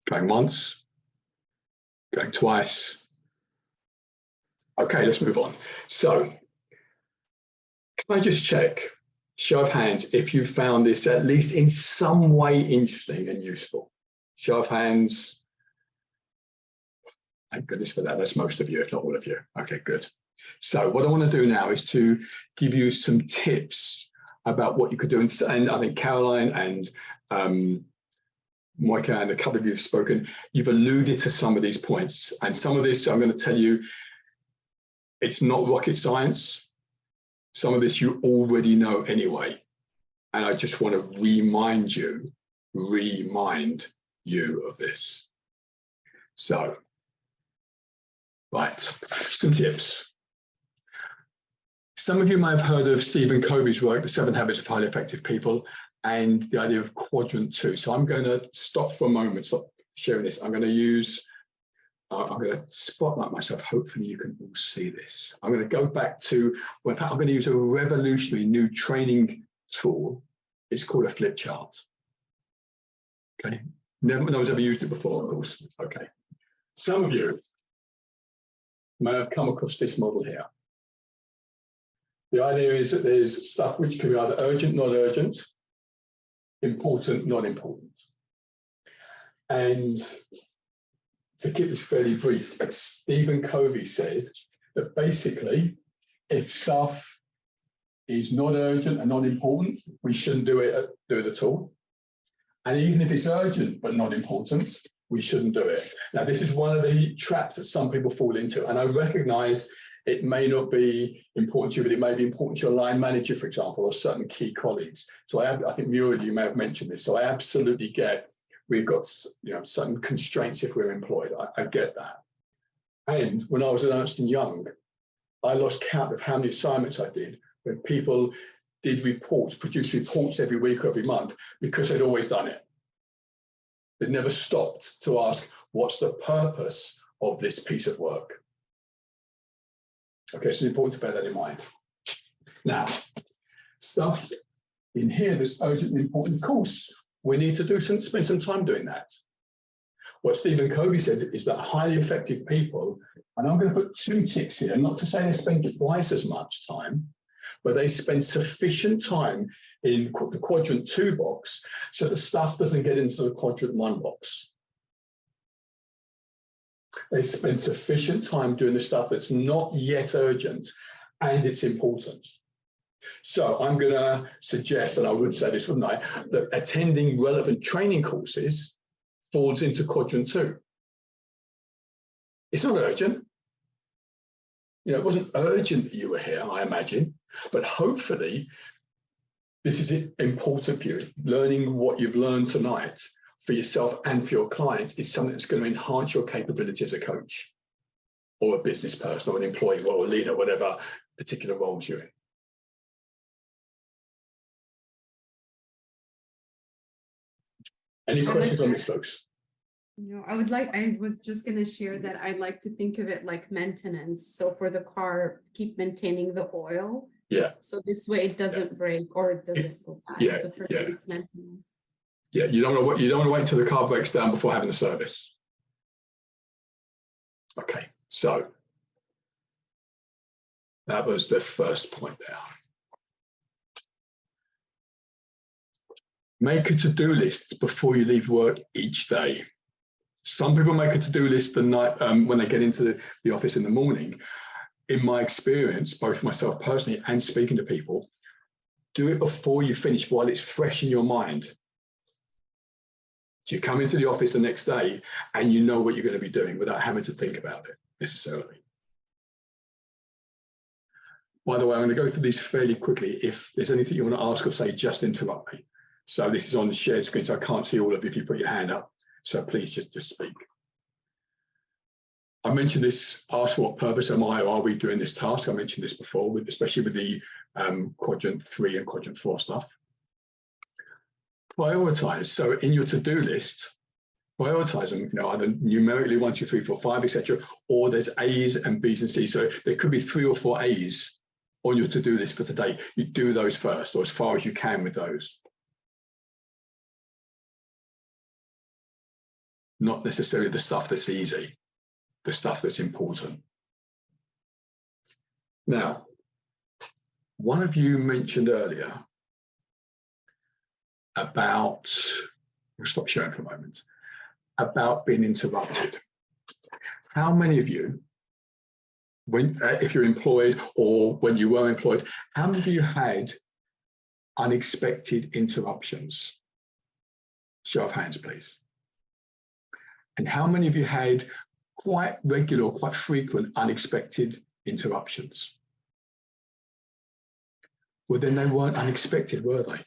Going once, going twice. Okay, let's move on. So, can I just check, show of hands, if you found this at least in some way interesting and useful? Show of hands. Thank goodness for that. That's most of you, if not all of you. Okay, good. So what I want to do now is to give you some tips about what you could do. And I think Caroline and Moika and a couple of you have spoken. You've alluded to some of these points. And some of this, I'm going to tell you, it's not rocket science. Some of this you already know anyway. And I just want to remind you of this. So, right, some tips. Some of you may have heard of Stephen Covey's work, The 7 Habits of Highly Effective People, and the idea of quadrant 2. So I'm going to stop for a moment, stop sharing this. I'm going to spotlight myself. Hopefully you can all see this. I'm going to go back to, well, in fact, I'm going to use a revolutionary new training tool. It's called a flip chart. Okay, no one's ever used it before, of course. Okay, some of you may have come across this model here. The idea is that there's stuff which can be either urgent, not urgent, important, not important. And to keep this fairly brief, Stephen Covey said that basically, if stuff is not urgent and not important, we shouldn't do it at all. And even if it's urgent but not important, we shouldn't do it. Now, this is one of the traps that some people fall into, and I recognize it may not be important to you, but it may be important to your line manager, for example, or certain key colleagues. So I think Muriel, you may have mentioned this. So I absolutely get, we've got certain constraints if we're employed. I get that. And when I was at Ernst & Young, I lost count of how many assignments I did when people did reports, produced reports every week or every month because they'd always done it. They'd never stopped to ask, what's the purpose of this piece of work? Okay, so it's important to bear that in mind. Now, stuff in here that's urgent and important, of course, we need to spend some time doing that. What Stephen Covey said is that highly effective people, and I'm going to put 2 ticks here, not to say they spend twice as much time, but they spend sufficient time in the quadrant 2 box so the stuff doesn't get into the quadrant 1 box. They spend sufficient time doing the stuff that's not yet urgent and it's important. So I'm going to suggest, and I would say this, wouldn't I, that attending relevant training courses falls into quadrant 2. It's not urgent. You know, it wasn't urgent that you were here, I imagine, but hopefully this is important for you. Learning what you've learned tonight for yourself and for your clients is something that's going to enhance your capability as a coach or a business person or an employee or a leader, whatever particular roles you're in. Any questions on this, folks? No, I was just going to share that I like to think of it like maintenance. So for the car, keep maintaining the oil. Yeah. So this way it doesn't break or it doesn't go bad. Yeah. So for me, it's maintenance. Yeah, you don't want to wait until the car breaks down before having the service. Okay, so that was the first point there. Make a to-do list before you leave work each day. Some people make a to-do list the night when they get into the office in the morning. In my experience, both myself personally and speaking to people, do it before you finish while it's fresh in your mind. So you come into the office the next day and you know what you're going to be doing without having to think about it necessarily. By the way, I'm going to go through these fairly quickly. If there's anything you want to ask or say, just interrupt me. So this is on the shared screen, so I can't see all of you if you put your hand up. So please just speak. I mentioned this, ask for what purpose am I or are we doing this task? I mentioned this before, especially with the quadrant 3 and quadrant 4 stuff. Prioritize. So in your to-do list, prioritize them, either numerically 1, 2, 3, 4, 5, etc., or there's A's and B's and C's. So there could be 3 or 4 A's on your to-do list for today. You do those first, or as far as you can with those. Not necessarily the stuff that's easy, the stuff that's important. Now, one of you mentioned earlier about, we'll stop sharing for a moment, about being interrupted. How many of you, if you're employed or when you were employed, how many of you had unexpected interruptions? Show of hands, please. And how many of you had quite regular, quite frequent unexpected interruptions? Well, then they weren't unexpected, were they?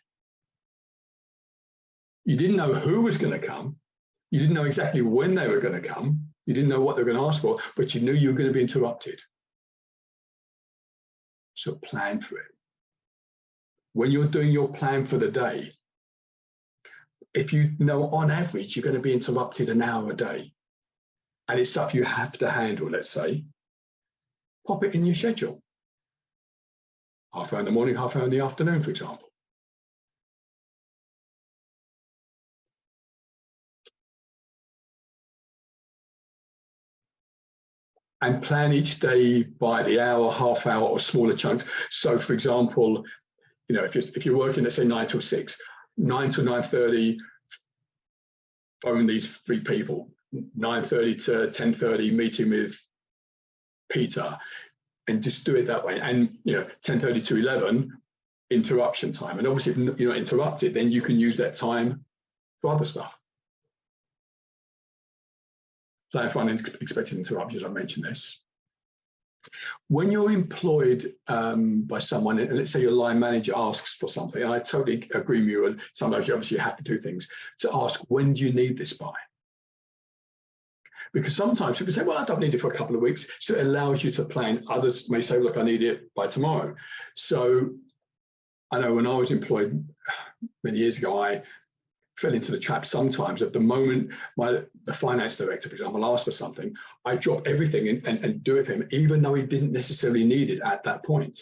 You didn't know who was going to come. You didn't know exactly when they were going to come. You didn't know what they were going to ask for, but you knew you were going to be interrupted. So plan for it. When you're doing your plan for the day, if you know on average you're going to be interrupted an hour a day, and it's stuff you have to handle, let's say, pop it in your schedule. Half hour in the morning, half hour in the afternoon, for example. and plan each day by the hour, half hour, or smaller chunks. So, for example, you know, if you're working, let's say 9 till 6, 9 to 9:30, phone these 3 people. 9:30 to 10:30, meeting with Peter, and just do it that way. And you know, 10:30 to 11, interruption time. And obviously, if you're not interrupted, then you can use that time for other stuff. Plan for unexpected interruptions. I mentioned this. When you're employed by someone, and let's say your line manager asks for something, and I totally agree with you, and sometimes you obviously have to do things, to ask, when do you need this by? Because sometimes people say, well, I don't need it for a couple of weeks. So it allows you to plan. Others may say, look, I need it by tomorrow. So I know when I was employed many years ago, I fell into the trap sometimes of the moment the finance director, for example, asked for something, I drop everything and do it for him, even though he didn't necessarily need it at that point.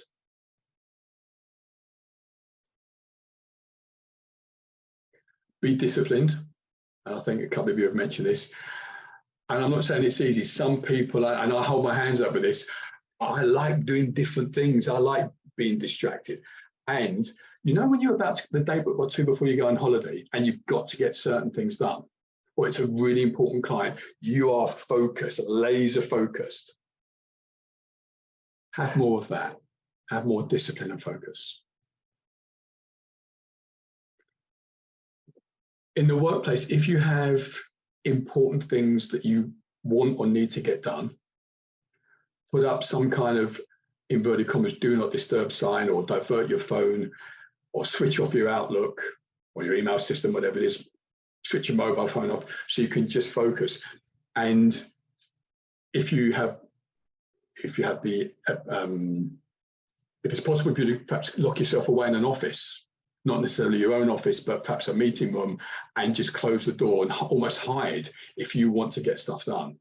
Be disciplined. And I think a couple of you have mentioned this. And I'm not saying it's easy. Some people, and I hold my hands up with this, I like doing different things. I like being distracted. And you know, when you're about to, the day or two before you go on holiday and you've got to get certain things done, or it's a really important client, you are focused, laser focused. Have more of that. Have more discipline and focus. In the workplace, if you have important things that you want or need to get done, put up some kind of, inverted commas, do not disturb sign, or divert your phone, or switch off your Outlook or your email system, whatever it is, switch your mobile phone off so you can just focus. And if you have the, if it's possible for you to perhaps lock yourself away in an office, not necessarily your own office, but perhaps a meeting room, and just close the door and almost hide if you want to get stuff done.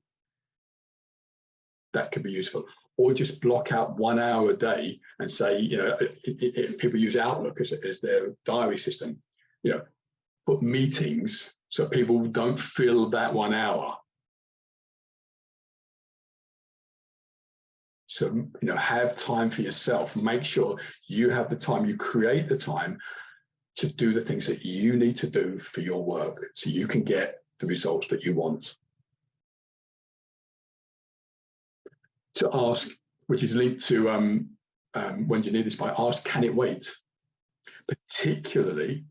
That could be useful. Or just block out 1 hour a day and say, you know, people use Outlook as their diary system, you know, put meetings so people don't fill that 1 hour. So, you know, have time for yourself. Make sure you have the time, you create the time to do the things that you need to do for your work so you can get the results that you want. To ask, which is linked to when do you need this by, ask, can it wait? Particularly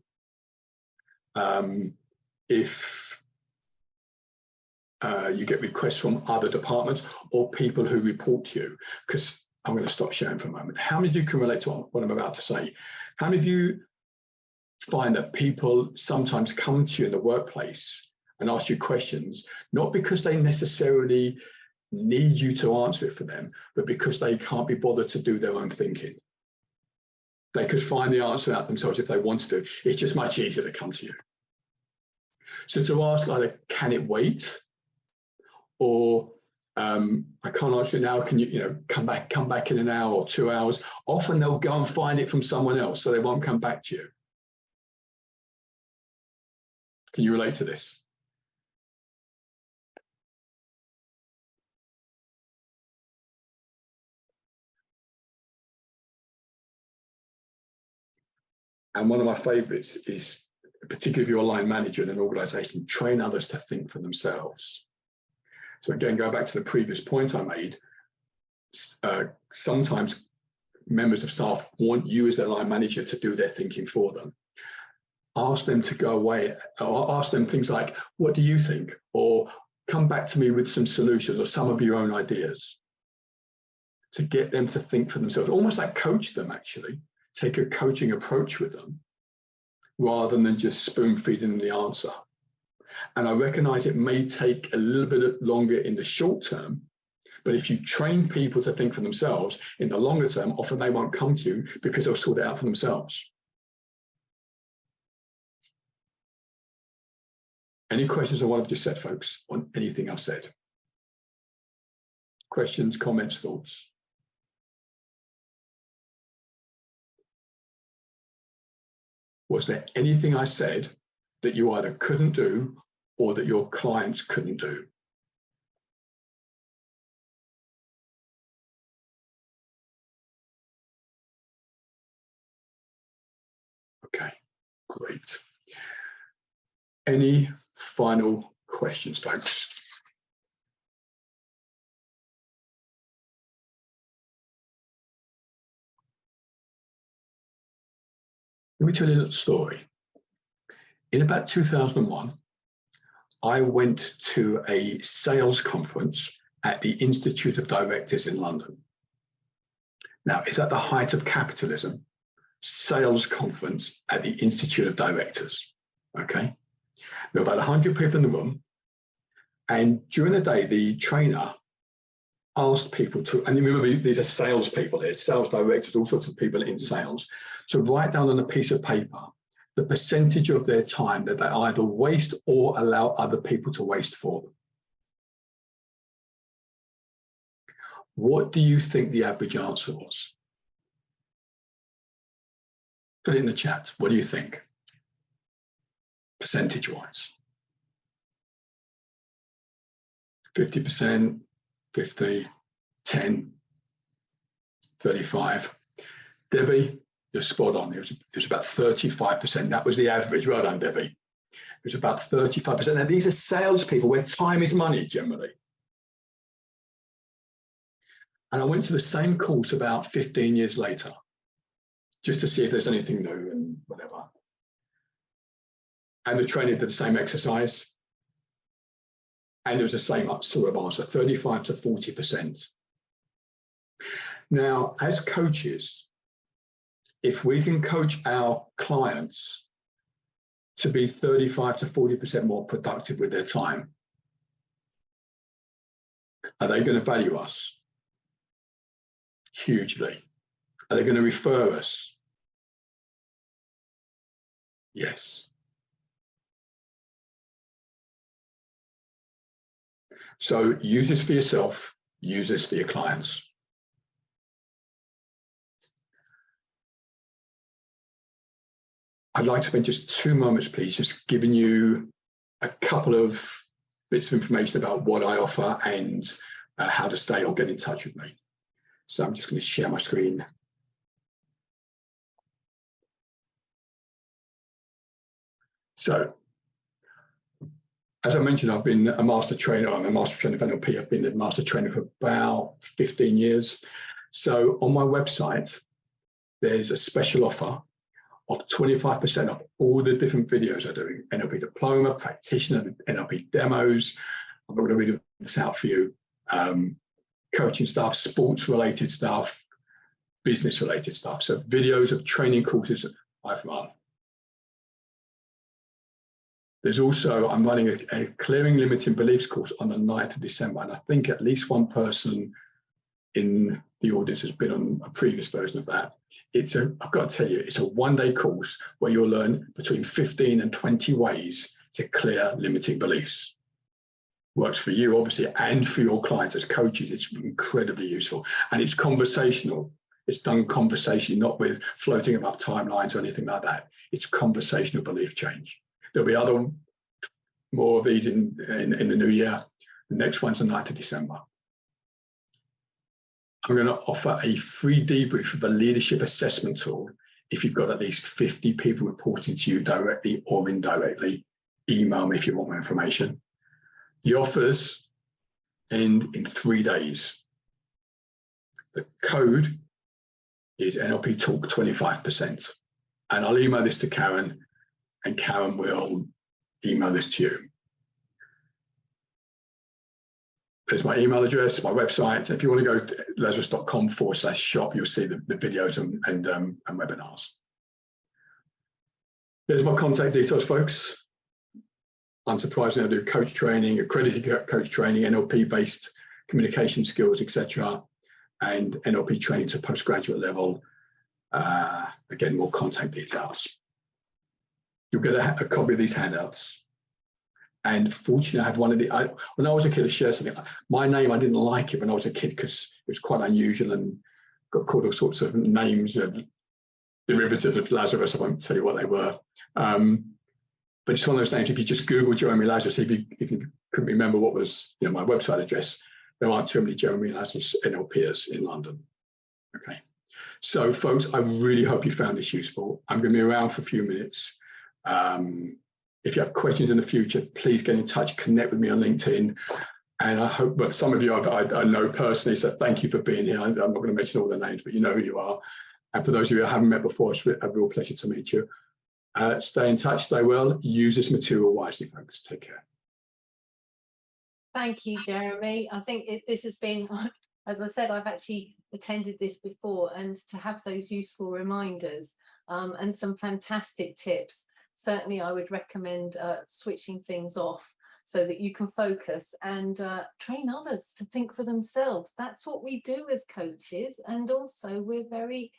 if you get requests from other departments or people who report to you. Because I'm going to stop sharing for a moment. How many of you can relate to what I'm about to say? How many of you find that people sometimes come to you in the workplace and ask you questions, not because they necessarily need you to answer it for them, but because they can't be bothered to do their own thinking? They could find the answer out themselves if they wanted to. It's just much easier to come to you. So to ask either, can it wait? Or I can't answer it now, can you come back in an hour or 2 hours? Often they'll go and find it from someone else, so they won't come back to you. Can you relate to this? And one of my favorites is, particularly if you're a line manager in an organization, train others to think for themselves. So again, go back to the previous point I made. Sometimes members of staff want you as their line manager to do their thinking for them. Ask them to go away, or ask them things like, what do you think? Or come back to me with some solutions or some of your own ideas, to get them to think for themselves, almost like coach them actually. Take a coaching approach with them rather than just spoon feeding them the answer. And I recognize it may take a little bit longer in the short term, but if you train people to think for themselves in the longer term, often they won't come to you because they'll sort it out for themselves. Any questions on what I've just said, folks, on anything I've said? Questions, comments, thoughts? Was there anything I said that you either couldn't do or that your clients couldn't do? Great. Any final questions, folks? Let me tell you a little story. In about 2001, I went to a sales conference at the Institute of Directors in London. Now, it's at the height of capitalism, sales conference at the Institute of Directors, okay? There were about 100 people in the room, and during the day, the trainer asked people to, and remember these are salespeople here, sales directors, all sorts of people in sales, to write down on a piece of paper the percentage of their time that they either waste or allow other people to waste for them. What do you think the average answer was? Put it in the chat. What do you think? Percentage-wise. 50%, 50, 10, 35. Debbie, you're spot on. It was about 35%. That was the average. Well done, Debbie. It was about 35%. Now, these are salespeople where time is money generally. And I went to the same course about 15 years later, just to see if there's anything new and whatever. And the trainer did the same exercise. And there was the same sort of answer, 35 to 40%. Now, as coaches, if we can coach our clients to be 35 to 40% more productive with their time, are they going to value us? Hugely. Are they going to refer us? Yes. So use this for yourself, use this for your clients. I'd like to spend just 2 moments, please, just giving you a couple of bits of information about what I offer and how to stay or get in touch with me. So I'm just going to share my screen. So, as I mentioned, I've been a master trainer. I'm a master trainer of NLP. I've been a master trainer for about 15 years. So on my website, there's a special offer of 25% off all the different videos I'm doing. NLP diploma, practitioner, NLP demos. I'm not going to read this out for you. Coaching stuff, sports related stuff, business related stuff. So videos of training courses I've run. There's also, I'm running a clearing limiting beliefs course on the 9th of December. And I think at least one person in the audience has been on a previous version of that. I've got to tell you, it's a one-day course where you'll learn between 15 and 20 ways to clear limiting beliefs. Works for you, obviously, and for your clients as coaches. It's incredibly useful. And it's conversational. It's done conversationally, not with floating above timelines or anything like that. It's conversational belief change. There'll be more of these in the new year. The next one's the 9th of December. I'm going to offer a free debrief of a leadership assessment tool if you've got at least 50 people reporting to you directly or indirectly. Email me if you want more information. The offers end in 3 days. The code is NLP Talk 25%. And I'll email this to Karen, and Karen will email this to you. There's my email address, my website. If you want to go to lazarus.com/shop, you'll see the videos and webinars. There's my contact details, folks. Unsurprisingly, I do coach training, accredited coach training, NLP-based communication skills, etc., and NLP training to postgraduate level. Again, more contact details. You'll get a copy of these handouts. And fortunately, I had one of when I was a kid, I shared something. My name, I didn't like it when I was a kid because it was quite unusual and got called all sorts of names of derivatives of Lazarus. I won't tell you what they were. But it's one of those names, if you just Google Jeremy Lazarus, if you couldn't remember what was my website address, there aren't too many Jeremy Lazarus NLPers in London. Okay. So folks, I really hope you found this useful. I'm going to be around for a few minutes. If you have questions in the future, please get in touch, connect with me on LinkedIn. And I hope, well, some of you I know personally, so thank you for being here. I'm not going to mention all the names, but you know who you are. And for those of you I haven't met before, it's a real pleasure to meet you. Stay in touch, stay well, use this material wisely, folks. Take care. Thank you, Jeremy. I think this has been, as I said, I've actually attended this before, and to have those useful reminders and some fantastic tips. Certainly, I would recommend switching things off so that you can focus and train others to think for themselves. That's what we do as coaches, and also we're very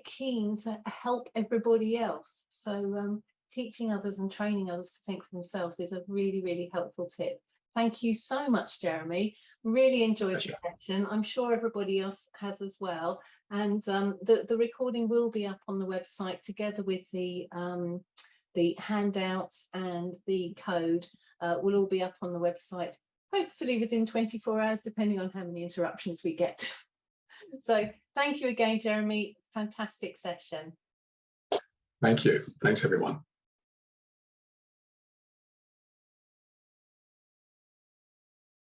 keen to help everybody else. So teaching others and training others to think for themselves is a really, really helpful tip. Thank you so much, Jeremy. Really enjoyed the session. I'm sure everybody else has as well. And the recording will be up on the website together with the handouts and the code will all be up on the website, hopefully within 24 hours, depending on how many interruptions we get. So thank you again, Jeremy. Fantastic session. Thank you. Thanks, everyone.